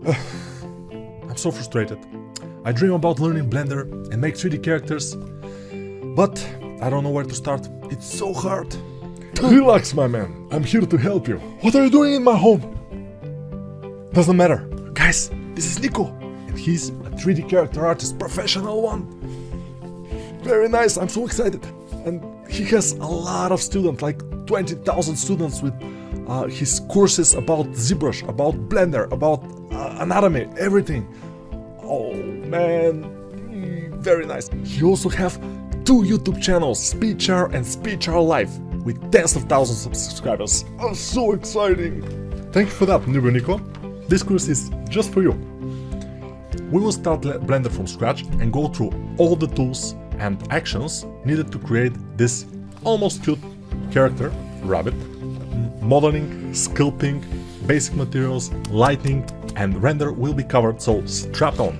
I'm so frustrated. I dream about learning Blender and make 3D characters, but I don't know where to start. It's so hard. Relax, my man. I'm here to help you. What are you doing in my home? Doesn't matter. Guys, this is Nico, and he's a 3D character artist, professional one. Very nice, I'm so excited. And he has a lot of students, like 20,000 students with his courses about ZBrush, about Blender, about anatomy, everything. Oh man, very nice. He also have 2 YouTube channels, SpeedChar and SpeedChar Live, with tens of thousands of subscribers. Oh, so exciting! Thank you for that, Newbie Nico. This course is just for you. We will start Blender from scratch and go through all the tools and actions needed to create this almost cute character, rabbit. Modeling, sculpting, basic materials, lighting, and render will be covered, so strap on.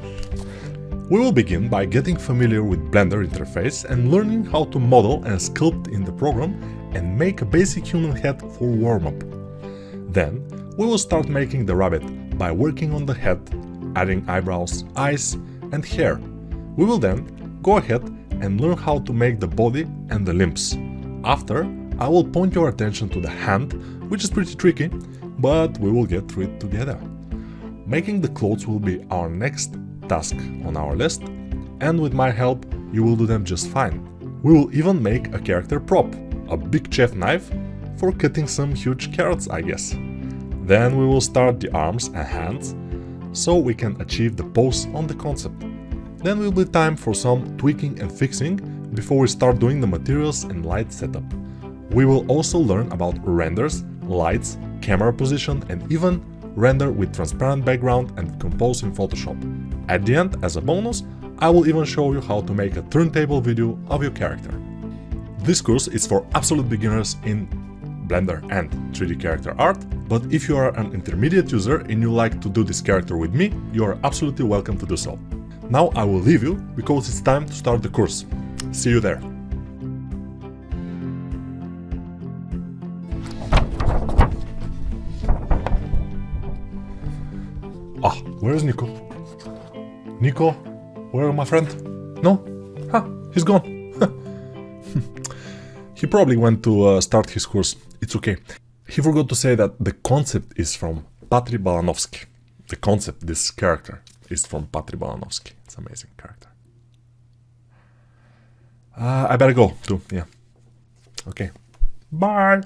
We will begin by getting familiar with Blender interface and learning how to model and sculpt in the program and make a basic human head for warm-up. Then, we will start making the rabbit by working on the head, adding eyebrows, eyes, and hair. We will then go ahead and learn how to make the body and the limbs. After, I will point your attention to the hand, which is pretty tricky, but we will get through it together. Making the clothes will be our next task on our list, and with my help, you will do them just fine. We will even make a character prop, a big chef knife for cutting some huge carrots, I guess. Then we will start the arms and hands, so we can achieve the pose on the concept. Then will be time for some tweaking and fixing before we start doing the materials and light setup. We will also learn about renders, lights, camera position, and even render with transparent background and compose in Photoshop. At the end, as a bonus, I will even show you how to make a turntable video of your character. This course is for absolute beginners in Blender and 3D character art, but if you are an intermediate user and you like to do this character with me, you are absolutely welcome to do so. Now I will leave you because it's time to start the course. See you there. Ah, where is Nico? Nico, where is my friend? No? Huh, he's gone. He probably went to start his course. It's okay. He forgot to say that the concept is from Patry Balanovsky. The concept, this character, is from Patry Balanovsky. It's an amazing character. I better go too, yeah. Okay. Bye!